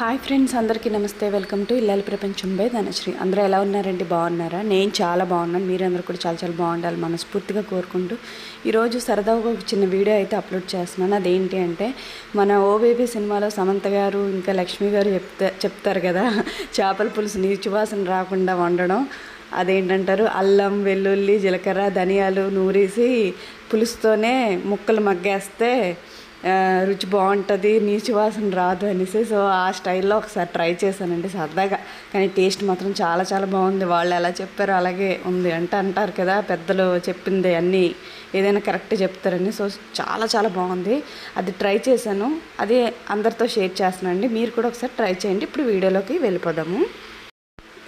Hi friends, అందరికీ నమస్తే. Welcome to ఇల్లాలి ప్రపంచం byధనశ. శ్రీ. అందరూ ఎలా ఉన్నారండి? బాగున్నారా? నేను చాలా బాగున్నాను. మీరందరూ కూడా చాలా చాలా బాగుండాలి మనస్ఫూర్తిగా కోరుకుంటూ ఈరోజు సరదాగా ఒక చిన్న వీడియో అయితే అప్లోడ్ చేస్తున్నాను. అదేంటి అంటే, మన ఓ బేబీ సినిమాలో సమంత గారు ఇంకా లక్ష్మి గారు చెప్తారు కదా, చేపల పులుసు నీచు వాసన రాకుండా వండడం. అదేంటంటారు, అల్లం, వెల్లుల్లి, జీలకర్ర, ధనియాలు నూరేసి పులుసుతోనే ముక్కలు మగ్గేస్తే రుచి బాగుంటుంది, నీచు వాసన రాదు అనేసి. సో ఆ స్టైల్లో ఒకసారి ట్రై చేశానండి సరదాగా. కానీ టేస్ట్ మాత్రం చాలా చాలా బాగుంది. వాళ్ళు ఎలా చెప్పారో అలాగే ఉంది. అంటే అంటారు కదా, పెద్దలు చెప్పింది అన్నీ ఏదైనా కరెక్ట్ చెప్తారని. సో చాలా చాలా బాగుంది. అది ట్రై చేశాను, అది అందరితో షేర్ చేస్తున్నాను అండి. మీరు కూడా ఒకసారి ట్రై చేయండి. ఇప్పుడు వీడియోలోకి వెళ్ళిపోదాము.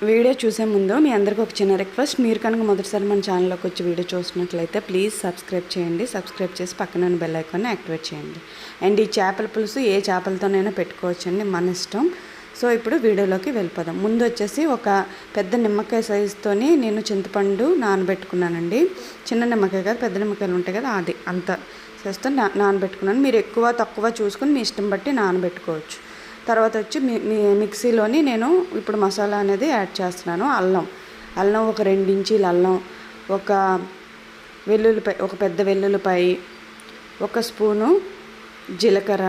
వీడియో చూసే ముందు మీ అందరికీ ఒక చిన్న రిక్వెస్ట్. మీరు కనుక మొదటిసారి మన ఛానల్లోకి వచ్చి వీడియో చూసినట్లయితే ప్లీజ్ సబ్స్క్రైబ్ చేయండి. సబ్స్క్రైబ్ చేసి పక్కన బెల్ ఐకాన్ని యాక్టివేట్ చేయండి. అండ్ ఈ చేపల పులుసు ఏ చేపలతోనైనా పెట్టుకోవచ్చండి, మన ఇష్టం. సో ఇప్పుడు వీడియోలోకి వెళ్ళిపోదాం. ముందు వచ్చేసి ఒక పెద్ద నిమ్మకాయ సైజుతోని నేను చింతపండు నానబెట్టుకున్నానండి. చిన్న నిమ్మకాయ కాదు, పెద్ద నిమ్మకాయలు ఉంటాయి కదా, అది అంత సైజుతో నానబెట్టుకున్నాను. మీరు ఎక్కువ తక్కువ చూసుకొని మీ ఇష్టం బట్టి నానబెట్టుకోవచ్చు. తర్వాత వచ్చి మిక్సీలోని నేను ఇప్పుడు మసాలా అనేది యాడ్ చేస్తున్నాను. అల్లం ఒక 2 ఇంచీల అల్లం, ఒక వెల్లుల్లిపాయ, ఒక పెద్ద వెల్లుల్లిపాయ, ఒక స్పూను జీలకర్ర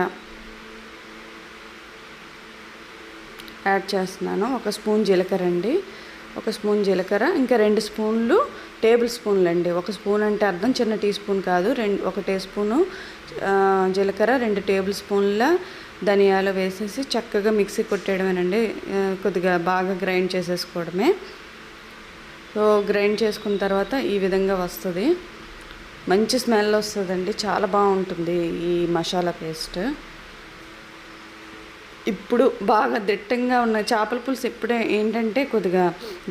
యాడ్ చేస్తున్నాను. ఒక స్పూన్ జీలకర్ర అండి, ఒక స్పూన్ జీలకర్ర. ఇంకా 2 స్పూన్లు టేబుల్ స్పూన్లు అండి. ఒక స్పూన్ అంటే అర్థం చిన్న టీ స్పూన్ కాదు, ఒక టీ స్పూను జీలకర్ర, 2 టేబుల్ స్పూన్ల ధనియాలు వేసేసి చక్కగా మిక్సీ కొట్టేయడమేనండి. కొద్దిగా బాగా గ్రైండ్ చేసేసుకోవడమే. సో గ్రైండ్ చేసుకున్న తర్వాత ఈ విధంగా వస్తుంది. మంచి స్మెల్ వస్తుందండి, చాలా బాగుంటుంది ఈ మసాలా పేస్ట్. ఇప్పుడు బాగా దిట్టంగా ఉన్న చేపల పులుసు ఇప్పుడే ఏంటంటే కొద్దిగా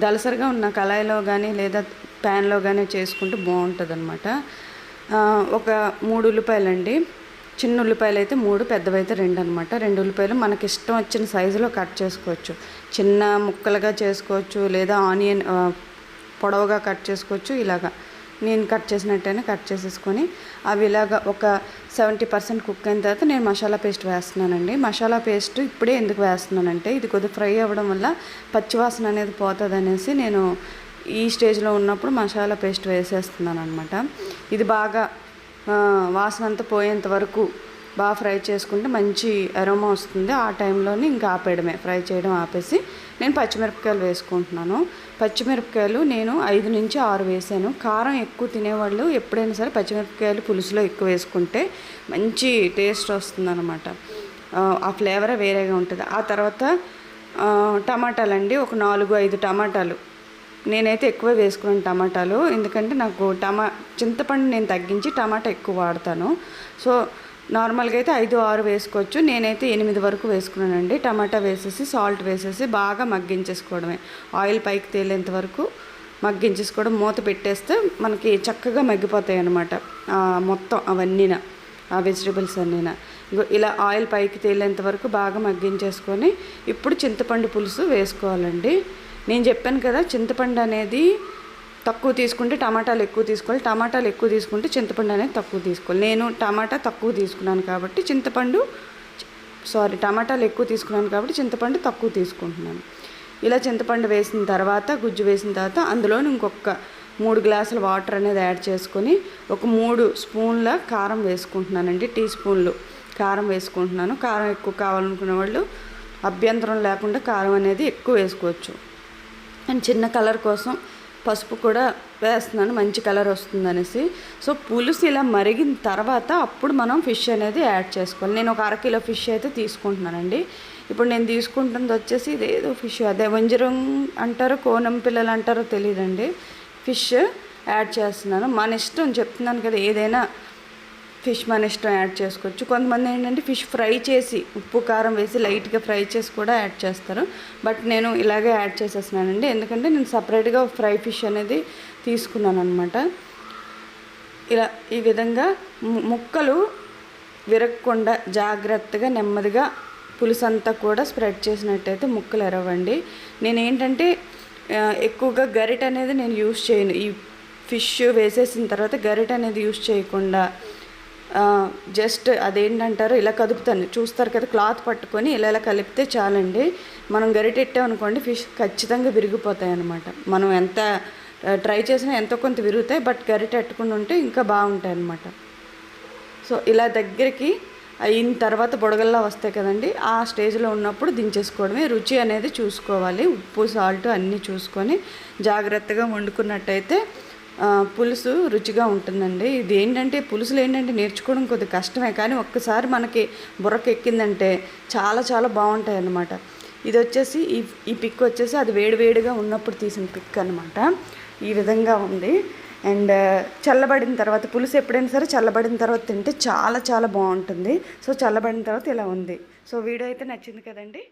దలసరిగా ఉన్న కళాయిలో కానీ లేదా ప్యాన్లో కానీ చేసుకుంటే బాగుంటుంది అనమాట. ఒక 3 ఉల్లిపాయలండి. చిన్న ఉల్లిపాయలు అయితే 3, పెద్దవి అయితే 2 అనమాట. 2 ఉల్లిపాయలు మనకి ఇష్టం వచ్చిన సైజులో కట్ చేసుకోవచ్చు. చిన్న ముక్కలుగా చేసుకోవచ్చు, లేదా ఆనియన్ పొడవుగా కట్ చేసుకోవచ్చు. ఇలాగా నేను కట్ చేసినట్టయినా కట్ చేసేసుకొని అవి ఇలాగా ఒక 70% కుక్ అయిన తర్వాత నేను మసాలా పేస్ట్ వేస్తున్నానండి. మసాలా పేస్ట్ ఇప్పుడే ఎందుకు వేస్తున్నానంటే, ఇది కొద్దిగా ఫ్రై అవ్వడం వల్ల పచ్చివాసన అనేది పోతుంది అనేసి నేను ఈ స్టేజ్లో ఉన్నప్పుడు మసాలా పేస్ట్ వేసేస్తున్నాను అనమాట. ఇది బాగా వాసన అంతా పోయేంత వరకు బాగా ఫ్రై చేసుకుంటే మంచి అరోమా వస్తుంది. ఆ టైంలోనే ఇంకా ఆపేయడమే, ఫ్రై చేయడం ఆపేసి నేను పచ్చిమిరపకాయలు వేసుకుంటున్నాను. పచ్చిమిరపకాయలు నేను 5 నుంచి 6 వేసాను. కారం ఎక్కువ తినేవాళ్ళు ఎప్పుడైనా సరే పచ్చిమిరపకాయలు పులుసులో ఎక్కువ వేసుకుంటే మంచి టేస్ట్ వస్తుందన్నమాట. ఆ ఫ్లేవరే వేరేగా ఉంటుంది. ఆ తర్వాత టమాటాలు అండి, ఒక 4-5 టమాటాలు. నేనైతే ఎక్కువ వేసుకున్నాను టమాటాలు, ఎందుకంటే నాకు చింతపండు నేను తగ్గించి టమాటా ఎక్కువ వాడతాను. సో నార్మల్గా అయితే 5-6 వేసుకోవచ్చు. నేనైతే 8 వరకు వేసుకున్నానండి. టమాటా వేసేసి సాల్ట్ వేసేసి బాగా మగ్గించేసుకోవడమే. ఆయిల్ పైకి తేలేంత వరకు మగ్గించేసుకోవడం, మూత పెట్టేస్తే మనకి చక్కగా మగ్గిపోతాయి అన్నమాట. మొత్తం అవన్నీన ఆ వెజిటబుల్స్ అన్నీన ఇలా ఆయిల్ పైకి తేలేంత వరకు బాగా మగ్గించేసుకొని ఇప్పుడు చింతపండు పులుసు వేసుకోవాలండి. నేను చెప్పాను కదా, చింతపండు అనేది తక్కువ తీసుకుంటే టమాటాలు ఎక్కువ తీసుకోవాలి, టమాటాలు ఎక్కువ తీసుకుంటే చింతపండు అనేది తక్కువ తీసుకోవాలి. నేను టమాటా తక్కువ తీసుకున్నాను కాబట్టి టమాటాలు ఎక్కువ తీసుకున్నాను కాబట్టి చింతపండు తక్కువ తీసుకుంటున్నాను. ఇలా చింతపండు వేసిన తర్వాత, గుజ్జు వేసిన తర్వాత అందులో ఇంకొక 3 గ్లాసుల వాటర్ అనేది యాడ్ చేసుకొని ఒక 3 స్పూన్ల కారం వేసుకుంటున్నానండి. టీ స్పూన్లు కారం వేసుకుంటున్నాను. కారం ఎక్కువ కావాలనుకునే వాళ్ళు అభ్యంతరం లేకుండా కారం అనేది ఎక్కువ వేసుకోవచ్చు. అండ్ చిన్న కలర్ కోసం పసుపు కూడా వేస్తున్నాను, మంచి కలర్ వస్తుందనేసి. సో పులుసు ఇలా మరిగిన తర్వాత అప్పుడు మనం ఫిష్ అనేది యాడ్ చేసుకోవాలి. నేను ఒక 1/2 కిలో ఫిష్ అయితే తీసుకుంటున్నానండి. ఇప్పుడు నేను తీసుకుంటుంది వచ్చేసి ఇదేదో ఫిష్, అదే వంజరం అంటారో కోనం పిల్లలు అంటారో తెలియదండి. ఫిష్ యాడ్ చేస్తున్నాను. మన ఇష్టం, చెప్తున్నాను కదా, ఏదైనా ఫిష్ మన ఇష్టం యాడ్ చేసుకోవచ్చు. కొంతమంది ఏంటంటే ఫిష్ ఫ్రై చేసి ఉప్పు కారం వేసి లైట్గా ఫ్రై చేసి కూడా యాడ్ చేస్తారు. బట్ నేను ఇలాగే యాడ్ చేసేస్తున్నానండి, ఎందుకంటే నేను సపరేట్గా ఫ్రై ఫిష్ అనేది తీసుకున్నాను అనమాట. ఇలా ఈ విధంగా ముక్కలు విరగకుండా జాగ్రత్తగా నెమ్మదిగా పులుసు అంతా కూడా స్ప్రెడ్ చేసినట్టయితే ముక్కలు ఎరవండి. నేనేంటంటే ఎక్కువగా గరిట అనేది నేను యూస్ చేయను. ఈ ఫిష్ వేసేసిన తర్వాత గరిట అనేది యూస్ చేయకుండా జస్ట్ అదేంటంటారు ఇలా కదుపుతాను చూస్తారు కదా, క్లాత్ పట్టుకొని ఇలా కలిపితే చాలండి. మనం గరిటెట్టామనుకోండి ఫిష్ ఖచ్చితంగా విరిగిపోతాయి అన్నమాట. మనం ఎంత ట్రై చేసినా ఎంతో కొంత విరుగుతాయి, బట్ గరిటెట్టుకుని ఉంటే ఇంకా బాగుంటాయి అన్నమాట. సో ఇలా దగ్గరికి అయిన తర్వాత బుడగల్లా వస్తాయి కదండి, ఆ స్టేజ్లో ఉన్నప్పుడు దించేసుకోవడమే. రుచి అనేది చూసుకోవాలి, ఉప్పు సాల్ట్ అన్నీ చూసుకొని జాగ్రత్తగా వండుకున్నట్టయితే పులుసు రుచిగా ఉంటుందండి. ఇది ఏంటంటే పులుసులు ఏంటంటే నేర్చుకోవడం కొద్దిగా కష్టమే, కానీ ఒక్కసారి మనకి బుర్రకు ఎక్కిందంటే చాలా చాలా బాగుంటాయి అన్నమాట. ఇది వచ్చేసి ఈ పిక్ వచ్చేసి అది వేడివేడిగా ఉన్నప్పుడు తీసిన పిక్ అనమాట. ఈ విధంగా ఉంది. అండ్ చల్లబడిన తర్వాత పులుసు ఎప్పుడైనా సరే చల్లబడిన తర్వాత తింటే చాలా చాలా బాగుంటుంది. సో చల్లబడిన తర్వాత ఇలా ఉంది. సో వీడియో అయితే నచ్చింది కదండి.